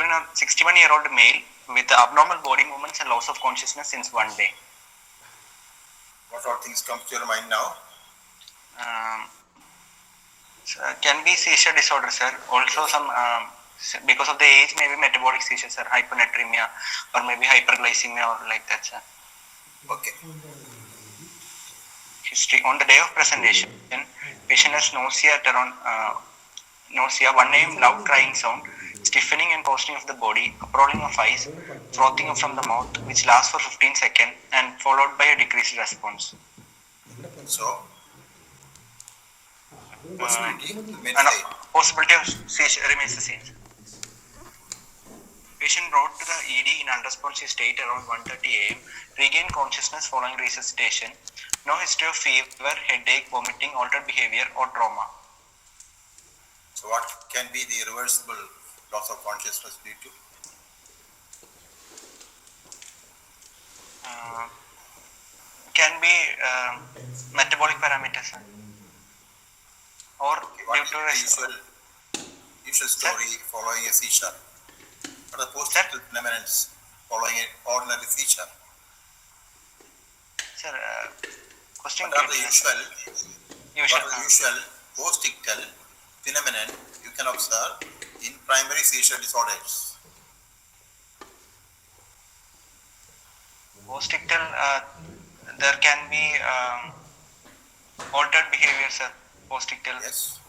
61-year-old male with abnormal body movements and loss of consciousness since 1 day. What all things come to your mind now? Can be seizure disorder, sir. Also some because of the age, maybe metabolic seizure, sir, hyponatremia, or maybe hyperglycemia, or like that, sir. Okay. History. On the day of presentation, patient has nausea at around 1 a.m., loud crying sound, stiffening and posting of the body, uprolling of eyes, frothing from the mouth, which lasts for 15 seconds, and followed by a decreased response. So, possibility of seizure remains the same. Patient brought to the ED in unresponsive state around 1:30 a.m. Regained consciousness following resuscitation. No history of fever, headache, vomiting, altered behavior, or trauma. So, what can be the irreversible loss of consciousness due to? Can be metabolic parameters, or what due to usual story following a seizure? What are the post-ictal phenomena following an ordinary seizure? Sir, question. What are the usual post-ictal phenomenon you can observe in primary seizure disorders? Post-ictal, there can be altered behavior, sir. Post-ictal. Yes.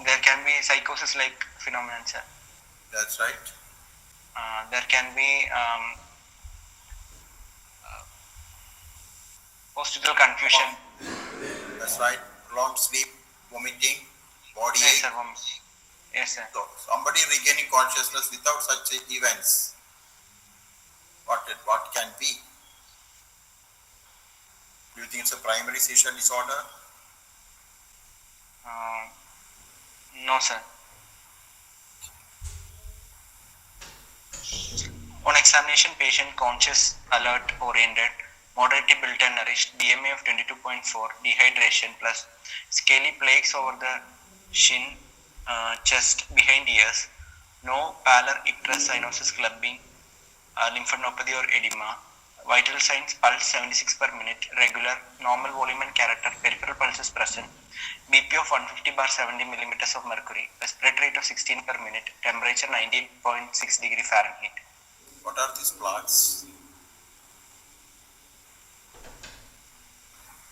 There can be psychosis like phenomenon, sir. That's right. There can be post-ictal confusion. That's right. Prolonged sleep, vomiting, body Yes, ache. sir. Yes, sir. So, somebody regaining consciousness without such events, what can be? Do you think it's a primary seizure disorder? No, sir. On examination, patient conscious, alert, oriented, moderately built and nourished, BMI of 22.4, dehydration plus scaly plaques over the shin, chest, behind ears, no pallor, icterus, cyanosis, clubbing, lymphadenopathy or edema, vital signs, pulse 76 per minute, regular, normal volume and character, peripheral pulses present, BP of 150/70 millimeters of mercury, respiratory rate of 16 per minute, temperature 19.6 degree Fahrenheit. What are these plaques?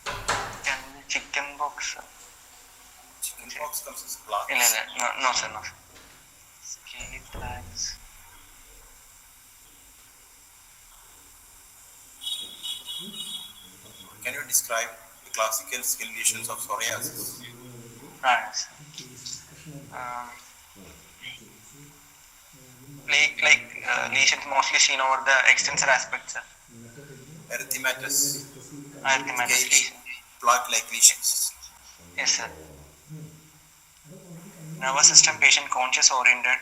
Can be chicken pox. Chicken pox comes as plaques? No, sir, no. Scaly plaques. Can you describe the classical skin lesions of psoriasis? Yes. Plaque-like lesions mostly seen over the extensor aspects. Erythematous. Erythematous. Plaque-like lesions. Yes, sir. Nervous system patient conscious oriented,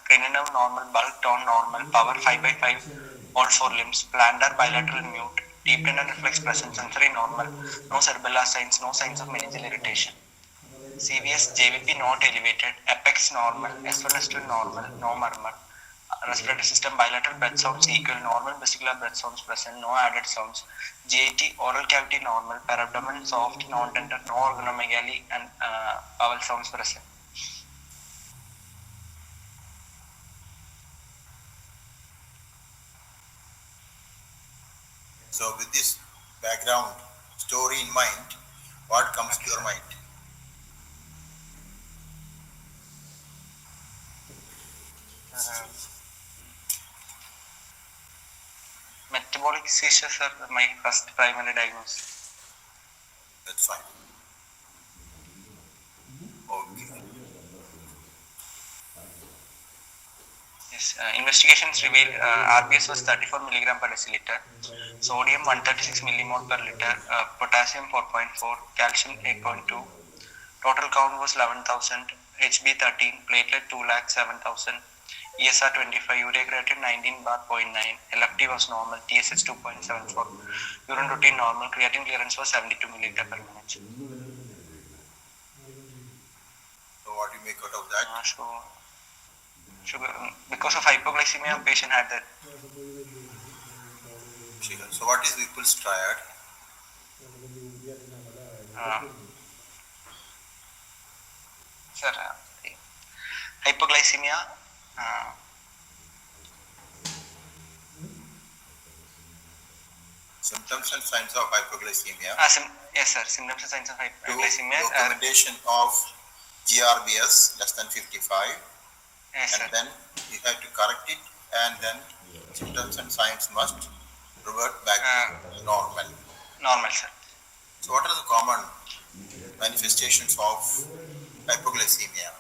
cranial nerve normal, bulk tone normal, power 5/5, all 4 limbs, plantar bilateral mute, deep tendon reflex present, sensory normal, no cerebellar signs, no signs of meningeal irritation. CVS JVP not elevated, apex normal, S1 S2 normal, no murmur. Respiratory system bilateral breath sounds equal, normal vesicular breath sounds present, no added sounds. GIT oral cavity normal, perabdomen soft, non-tender, no organomegaly and bowel sounds present. So with this background story in mind, what comes to your mind? Metabolic seizures are my first primary diagnosis. That's fine. Okay. Yes, investigations revealed RBS was 34 milligram per deciliter, sodium 136 millimole per liter, potassium 4.4, calcium 8.2. Total count was 11,000, HB 13, platelet 2,07,000, ESR 25, urea creatinine 19/0.9, LFT was normal, TSH 2.74, urine routine normal, creatinine clearance was 72 milliliter per minute. So what do you make out of that? sugar because of hypoglycemia. Patient had that. Sugar. So what is Whipple's triad? Sir, hypoglycemia. Symptoms and signs of hypoglycemia. Yes, sir. Symptoms and signs of hypoglycemia. Documentation of GRBS less than 55. Yes, and sir. then you have to correct it, and then symptoms and signs must revert back to normal. Normal, sir. So, what are the common manifestations of hypoglycemia?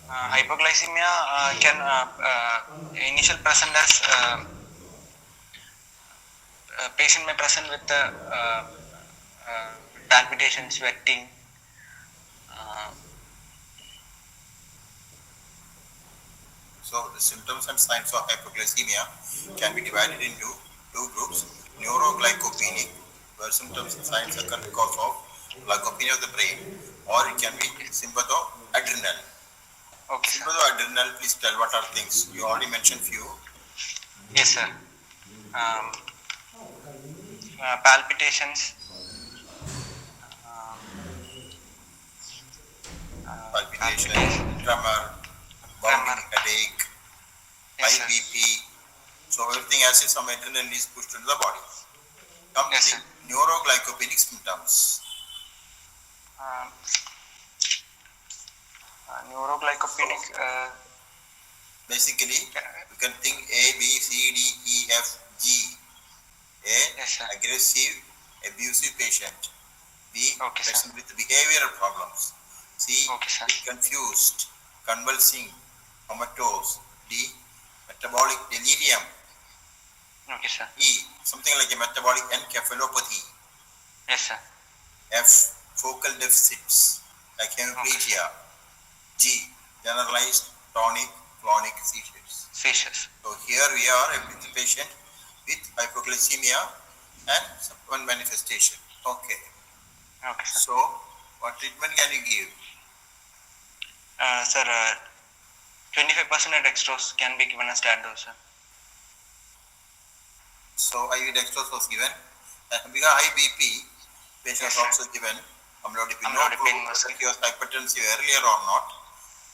Hypoglycemia can initial present as patient may present with palpitation, sweating. So, the symptoms and signs of hypoglycemia can be divided into two groups: neuroglycopenic, where symptoms and signs occur because of glycopenia of the brain, or it can be sympathoadrenal. Okay, sir. Sympathoadrenal, please tell what are things. You already mentioned few. Yes, sir. Palpitations. Palpitation, tremor, bounding headache, Yes, high BP. So everything as if some adrenaline is pushed into the body. Come Yes, to sir. the neuroglycopenic symptoms. Neuroglycopenic. Basically, you can think A, B, C, D, E, F, G. A, Yes, sir. aggressive, abusive patient. B, Okay, sir. patient with behavioral problems. C, Okay, sir. confused, convulsing, comatose. D, metabolic delirium. Okay, sir. E, something like a metabolic encephalopathy. Yes, sir. F, focal deficits like hemiplegia. G, generalized tonic-clonic seizures. Seizures. So here we are with the patient with hypoglycemia and one manifestation. Okay. Okay, sir. So what treatment can you give? Sir, 25% dextrose can be given as standard dose, sir. So IV dextrose was given. Because high BP, patient Yes, was also given amlodipine. No Amlodipine clue was whether he was hypertensive earlier or not.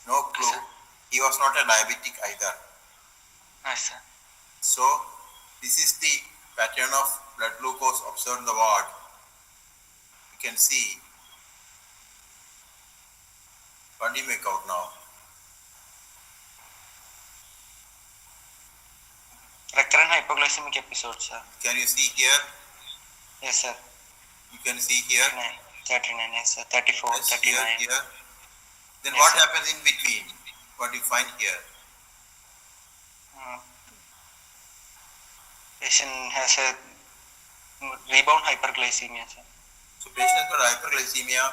No clue. sir. He was not a diabetic either. Yes, sir. So this is the pattern of blood glucose observed in the ward. You can see. What do you make out now? Recurrent hypoglycemic episodes, sir. Can you see here? Yes, sir. You can see here. 39, yes, sir. 34, Yes, 39. here. Then Yes, what sir. happens in between? What do you find here? Patient has a rebound hyperglycemia, sir. So patients got hyperglycemia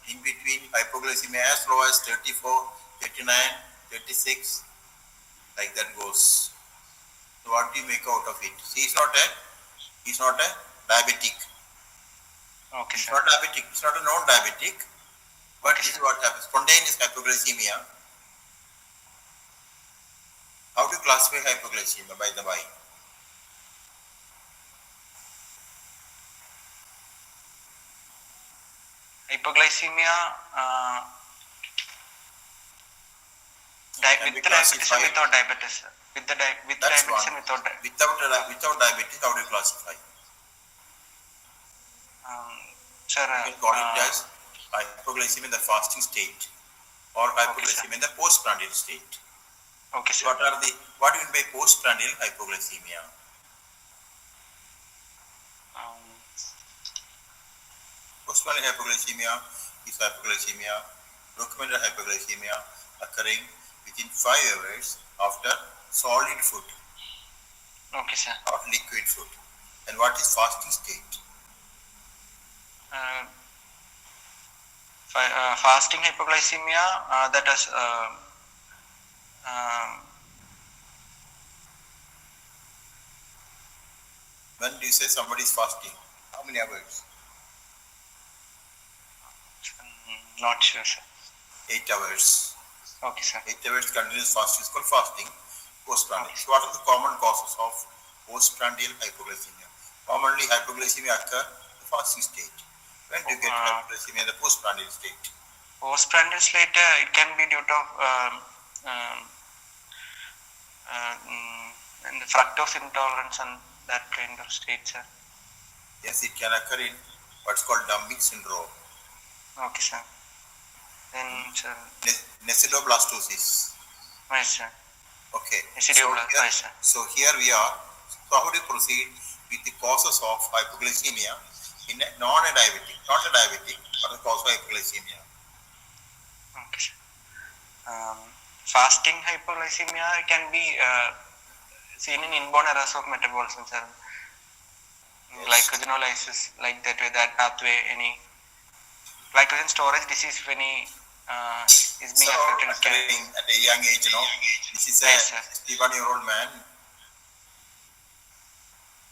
in between hypoglycemia as low as 34, 39, 36, like that goes. So what do you make out of it? See, he's not a diabetic. Okay, He's sir. not diabetic. He's not a non-diabetic. But Okay, this is sir. what happens. Spontaneous hypoglycemia. How to classify hypoglycemia, by the way? Hypoglycemia Can be with diabetes and classified. without diabetes, sir. With That's diabetes one. and without diabetes. Without diabetes, how do you classify? Sir, You can call it as hypoglycemia in the fasting state or hypoglycemia in the postprandial state. okay, sir. What do you mean by postprandial hypoglycemia? Postprandial hypoglycemia is hypoglycemia, documented hypoglycemia occurring within 5 hours after solid food, Okay, sir. not liquid food. And what is fasting state? Fasting hypoglycemia that is When do you say somebody is fasting? How many hours? not sure, sir. 8 hours. Okay, sir. 8 hours continuous fast is called fasting. Postprandial. Okay. So what are the common causes of postprandial hypoglycemia? Commonly hypoglycemia occur in the fasting state. When do you get hypoglycemia in the postprandial state? Postprandial state, it can be due to and the fructose intolerance and that kind of state, sir. Yes, it can occur in what's called dumping syndrome. Okay, sir. Then, sir. Nesidoblastosis. Yes, sir. Okay. So here we are. So how do you proceed with the causes of hypoglycemia in a non-diabetic, not a diabetic, but the cause of hypoglycemia? Okay, sir. Fasting hypoglycemia can be seen in inborn errors of metabolism, sir. Yes. Glycogenolysis, like that pathway, any glycogen storage disease, if any is being affected at a young age, this is a 61-year-old man.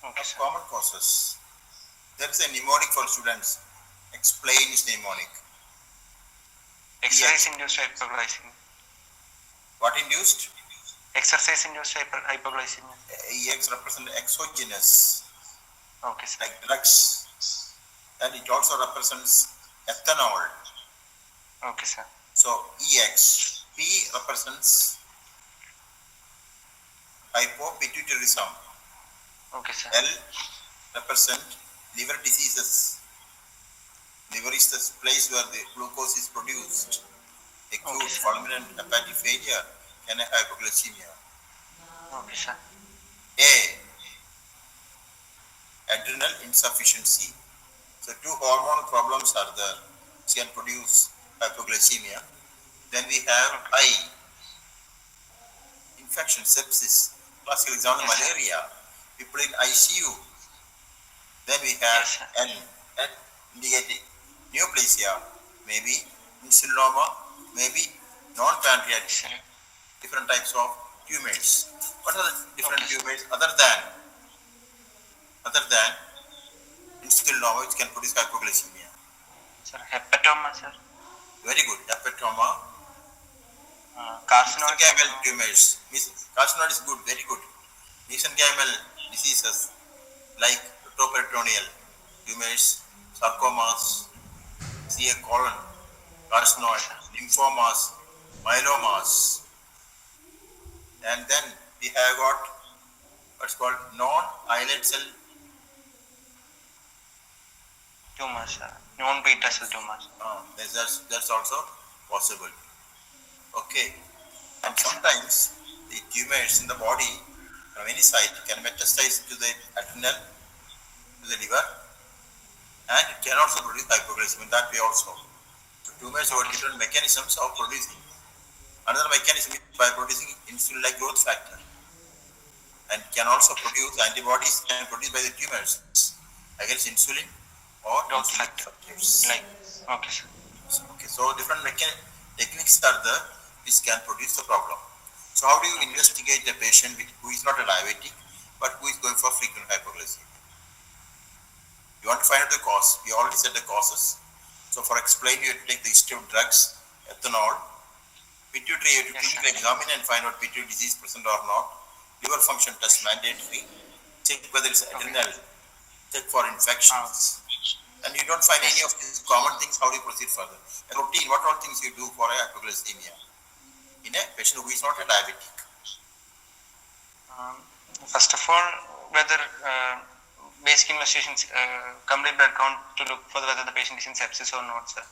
Okay, sir. Common causes. There is a mnemonic for students. Explain is mnemonic. Exercise-induced hypoglycemia. What induced? Exercise-induced hypoglycemia. EX represents exogenous. Okay, sir. Like drugs. And it also represents ethanol. Okay, sir. So EX. P represents hypopituitarism. Okay, sir. L represent liver diseases. Liver is the place where the glucose is produced. Acute fulminant hepatic failure can have hypoglycemia. Okay, sir. A. Adrenal insufficiency. So two hormonal problems are there which can produce hypoglycemia. Then we have I. Infection, sepsis. Classical example, malaria. People in ICU. Then we have N. Indicating neoplasia, maybe insulinoma, maybe non-pancreatic. Different types of tumors. What are the different tumors other than insulinoma, which can produce hypoglycemia? Sir, hepatoma, sir. Very good. Hepatoma. Carcinoid tumors. Carcinoid is good, very good. Mesenchymal diseases like retroperitoneal tumors, sarcomas, CA colon, carcinoid, lymphomas, myelomas. And then we have got what's called non-islet cell tumors, non-beta cell tumors. That's also possible. Okay. And sometimes the tumors in the body from any side can metastasize to the adrenal, to the liver, and it can also produce hypoglycemia that way also. So tumors have different mechanisms of producing. Another mechanism is by producing insulin-like growth factor, and can also produce antibodies can produced by the tumors against insulin or growth factor. So different techniques are there which can produce the problem. So how do you investigate a patient who is not a diabetic but who is going for frequent hypoglycemia? You want to find out the cause. We already said the causes. So for explain, you have to take the history of drugs, ethanol, pituitary, you have to clinically examine and find out pituitary disease present or not. Liver function test mandatory. Check whether it's adrenal. Check for infections. And you don't find any of these common things, how do you proceed further? A routine, what all things you do for a hypoglycemia in a patient who is not a diabetic? First of all, whether basic investigations, complete blood count to look for whether the patient is in sepsis or not, sir.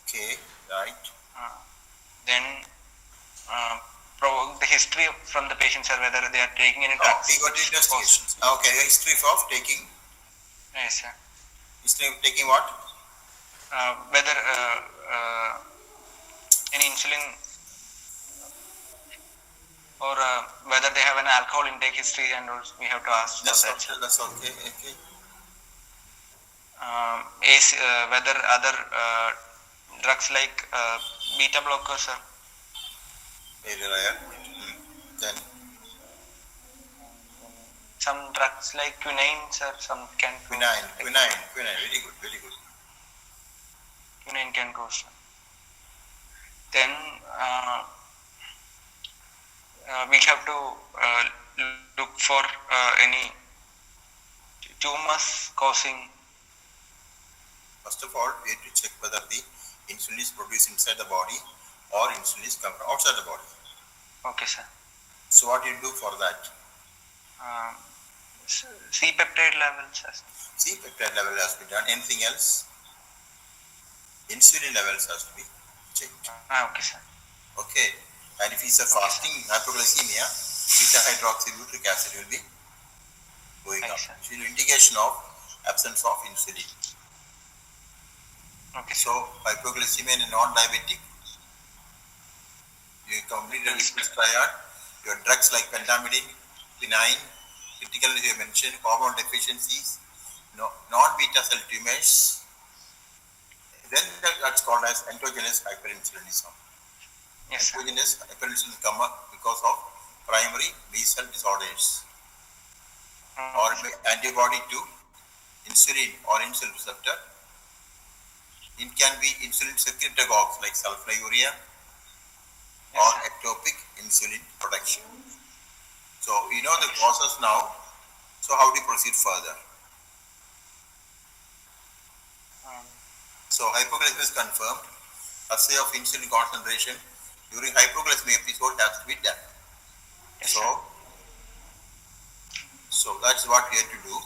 Okay, right. Then the history from the patients, sir, whether they are taking any drugs. We got investigations. Okay, history of taking. Yes, sir. History of taking what? Whether any insulin or whether they have an alcohol intake history, and also we have to ask. That's okay. Whether other drugs like beta blockers, sir. Very rare. Then some drugs like quinine, sir. Some can. Quinine. Very good. Quinine can go, sir. then we have to look for any tumors causing. First of all, we have to check whether the insulin is produced inside the body or insulin is coming from outside the body. Okay, sir. So what do you do for that? C-peptide levels, sir. C-peptide level has to be done. Anything else? Insulin levels has to be checked. Okay, sir. Okay. And if it's a fasting hypoglycemia, beta hydroxybutyric acid will be going up. Sir. Which is an indication of absence of insulin. Okay. So hypoglycemia in a non-diabetic, you completed this triad. Your drugs like pentamidine, quinine, critically you mentioned hormone deficiencies, non-beta cell tumors. Then that's called as endogenous hyperinsulinism. Yes, endogenous hyperinsulinism come up because of primary B cell disorders or antibody to insulin or insulin receptor. It can be insulin secretagogues like sulfonylurea or ectopic insulin production. So you know the causes now. So how do you proceed further? So hypoglycemia is confirmed. Assay of insulin concentration during hypoglycemia episode has to be done. Yes, so that's what we have to do.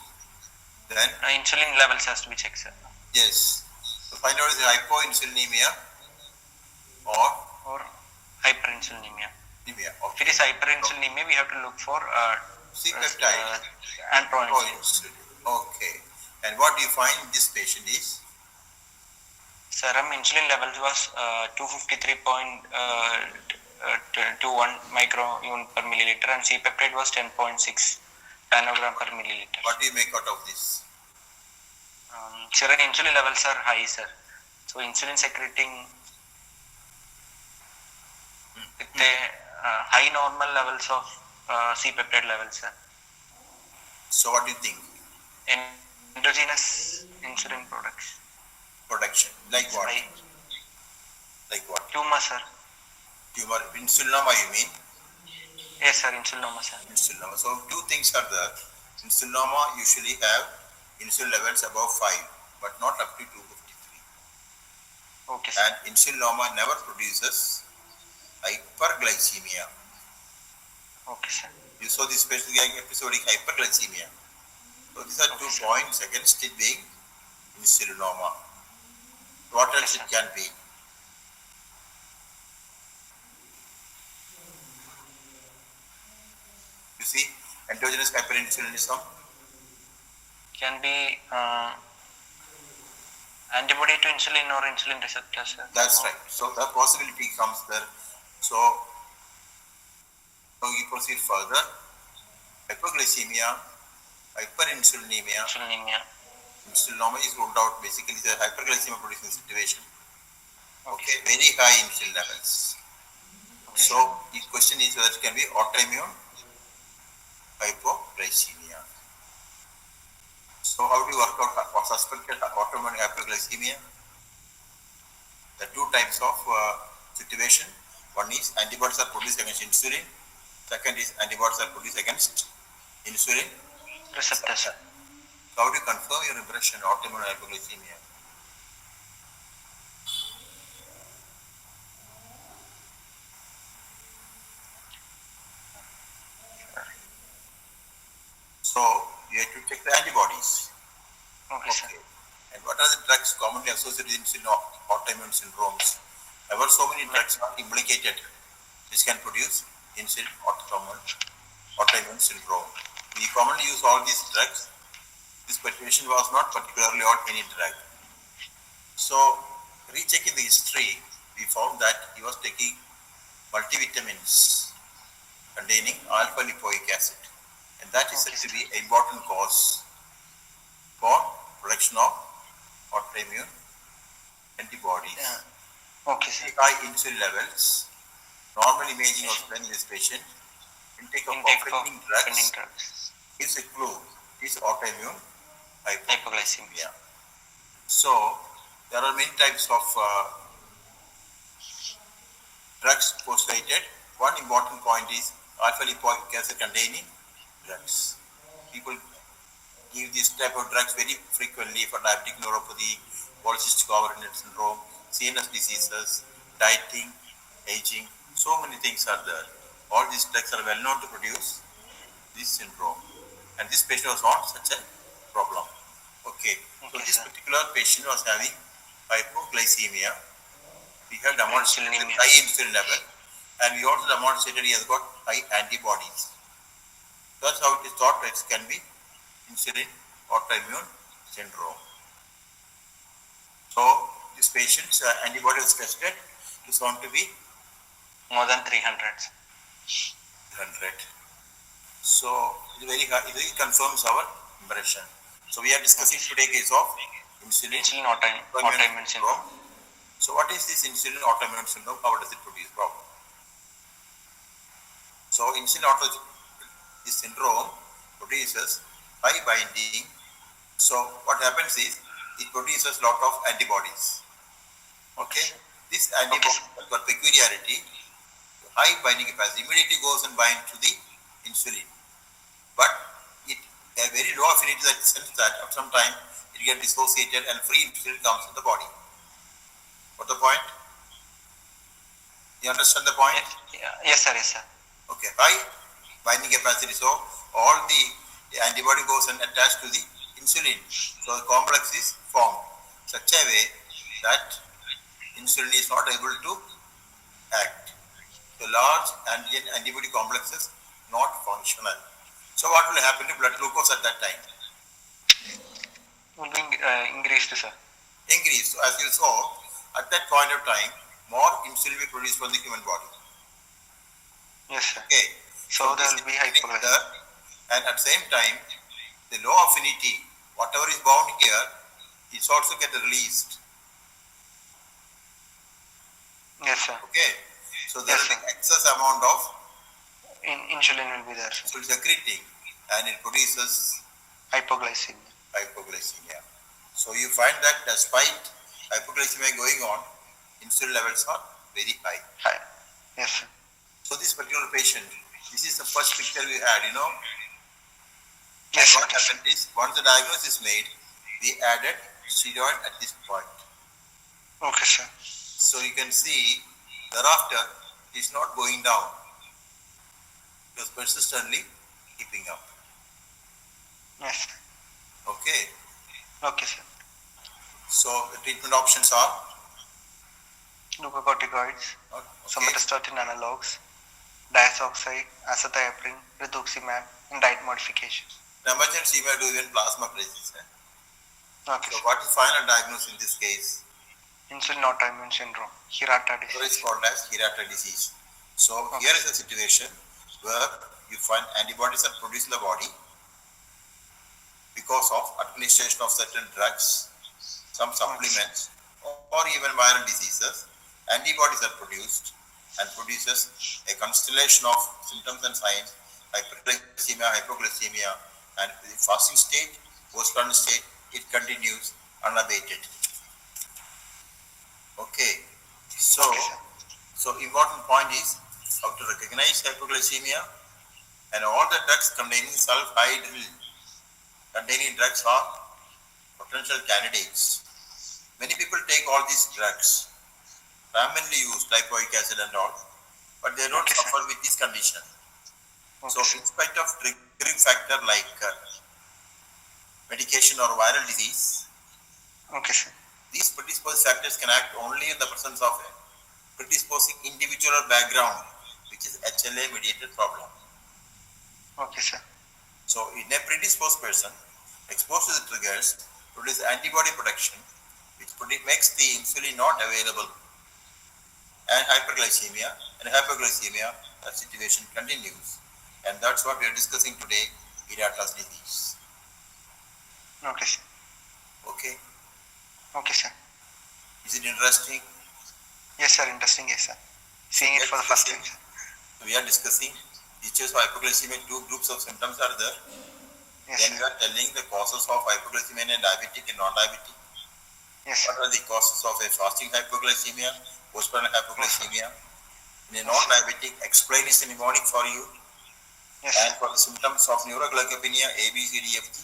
Then insulin levels has to be checked, sir. Yes. So find out is it hypoinsulinemia or hyperinsulinemia. Okay. If it is hyperinsulinemia, we have to look for C-peptide and proinsulin. Okay. And what do you find in this patient is? Serum insulin levels was 253.21 microunit per milliliter and C-peptide was 10.6 nanogram per milliliter. What do you make out of this? Serum insulin levels are high, sir. So insulin secreting with a high normal levels of C-peptide levels, sir. So what do you think? Endogenous insulin production. Like what? Like what? Tumor, sir. Tumor. Insulinoma you mean? Yes, sir. Insulinoma, sir. Insulinoma. So two things are there. Insulinoma usually have insulin levels above 5 but not up to 253. Okay, sir. And insulinoma never produces hyperglycemia. Okay, sir. You saw this patient getting episodic hyperglycemia. So these are 2 points against it being insulinoma. What else it can be? You see, endogenous hyperinsulinism can be antibody to insulin or insulin receptor, sir. That's right. So the possibility comes there. So you proceed further. Hypoglycemia, hyperinsulinemia, insulinoma is ruled out. Basically, the hyperglycemia producing situation. Okay, very high insulin levels. Okay. So the question is whether it can be autoimmune hypoglycemia. So how do you work out suspected autoimmune hyperglycemia? There are 2 types of situation. One is antibodies are produced against insulin. Second is antibodies are produced against insulin receptors. So how do you confirm your impression of autoimmune hypoglycemia? So you have to check the antibodies. Okay, sir. And what are the drugs commonly associated with insulin autoimmune syndromes? There were so many drugs not implicated which can produce insulin autoimmune syndrome. We commonly use all these drugs. This patient was not particularly on any drug. So rechecking the history, we found that he was taking multivitamins containing alpha lipoic acid. And that is said to be an important cause for production of autoimmune antibodies. Okay, sir. High insulin levels, normal imaging was done in this patient. Intake of offending drugs is a clue. It is autoimmune hypoglycemia. So there are many types of drugs postulated. One important point is alpha lipoic acid containing drugs. People give this type of drugs very frequently for diabetic neuropathy, polycystic ovarian syndrome, CNS diseases, dieting, aging. So many things are there. All these drugs are well known to produce this syndrome. And this patient was not such a problem. Okay. So this particular patient was having hypoglycemia. We have demonstrated high insulin level, and we also demonstrated he has got high antibodies. That's how it is thought it can be insulin autoimmune syndrome. So this patient's antibody was tested. It is found to be more than 300. 100. So it is very high. It confirms our impression. So we are discussing today case of insulin autoimmune syndrome. So what is this insulin autoimmune syndrome? How does it produce problem? So insulin autoimmune syndrome produces high binding. So what happens is it produces lot of antibodies. Okay. This antibody has got peculiarity, high binding capacity, immediately goes and binds to the insulin. But it has very low affinity in the sense that at some time it gets dissociated and free insulin comes in the body. What the point? You understand the point? Yes, sir. Yes, sir. Okay. High binding capacity. So all the antibody goes and attached to the insulin. So the complex is formed such a way that insulin is not able to act. So large antigen antibody complexes not functional. So what will happen to blood glucose at that time? Will be increased, sir. Increased. So as you saw, at that point of time, more insulin will be produced from the human body. Yes, sir. Okay. So there will be hypoglycemia. And at the same time, the low affinity, whatever is bound here, is also get released. Yes, sir. Okay. So there is an excess amount of insulin will be there, sir. So it's secreting and it produces hypoglycemia. So you find that despite hypoglycemia going on, insulin levels are very high. Yes, sir. So this particular patient, this is the first picture we had, Yes, and what happened is, once the diagnosis is made, we added steroid at this point. Okay, sir. So you can see, thereafter, it is not going down. It was persistently keeping up. Yes. Okay. Okay, sir. So the treatment options are glucocorticoids, somatostatin analogs, diazoxide, azathioprine, rituximab, and diet modifications. In emergency, we do even plasmapheresis. Okay. So what is final diagnosis in this case? Insulin autoimmune syndrome, Hirata disease. So it's called as Hirata disease. So here is a situation where you find antibodies are produced in the body because of administration of certain drugs, some supplements, or even viral diseases. Antibodies are produced and produces a constellation of symptoms and signs: hyperglycemia, hypoglycemia, and the fasting state, postprandial state, it continues unabated. Okay. So important point is how to recognize hypoglycemia, and all the drugs containing sulfhydryl containing drugs are potential candidates. Many people take all these drugs, commonly used lipoic acid and all, but they don't suffer with this condition. So in spite of triggering factor like medication or viral disease, these predisposing factors can act only in the presence of a predisposing individual or background, which is HLA mediated problem. Okay, sir. So in a predisposed person exposed to the triggers produce antibody protection, which makes the insulin not available, and hyperglycemia and hypoglycemia, the situation continues. And that's what we are discussing today, Hirata's disease. Okay, sir. Okay. Okay, sir. Is it interesting? Yes, sir. Interesting, yes, sir. Seeing it for the first time, sir. We are discussing features of hypoglycemia. Two groups of symptoms are there. Yes, then we are telling the causes of hypoglycemia in diabetic and non-diabetic. Yes, what are the causes of a fasting hypoglycemia, postprandial hypoglycemia, In a non-diabetic, explain is the mnemonic for you. Yes, And sir. for the symptoms of neuroglycopenia, A, B, C, D, F, G.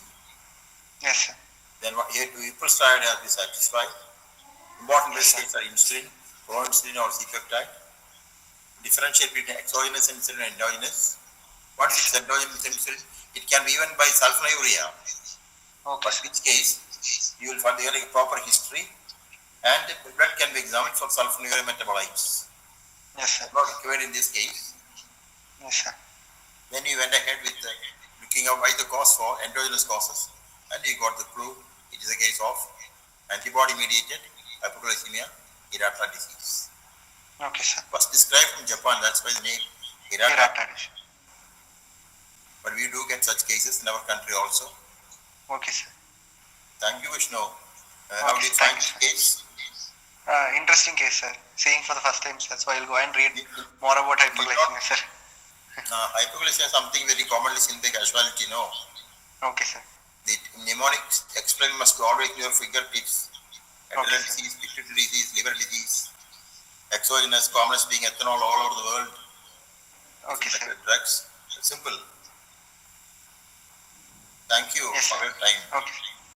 Yes, sir. Then here triple steroid has been satisfied. Important Yes, risk sir. states are insulin, proinsulin or C-peptide. Differentiate between exogenous insulin and endogenous. What's Yes, its sir. endogenous insulin? It can be given by sulfonylurea. Okay, But sir. in which case, you will find there a proper history and the blood can be examined for sulfonylurea metabolites. Yes, sir. Not required in this case. Yes, sir. Then you went ahead with looking at why the cause for endogenous causes and you got the clue. It is a case of antibody mediated hypoglycemia, Hirata disease. Okay, sir. Was described from Japan, that's why the name Hirata. Hirata. But we do get such cases in our country also. Okay, sir. Thank you, Vishnu. How do you thank find you, this case? Interesting case, sir. Seeing for the first time, sir. So I'll go and read more about hypoglycemia, sir. Hypoglycemia is something very commonly seen by casualty, no? Okay, sir. The mnemonic explain must be always in your fingertips. Adrenal Okay, disease, pituitary disease, liver disease, exogenous, commonest being ethanol all over the world. Okay, sir. Drugs. Simple. Thank you Yes, for sir. your time. Okay.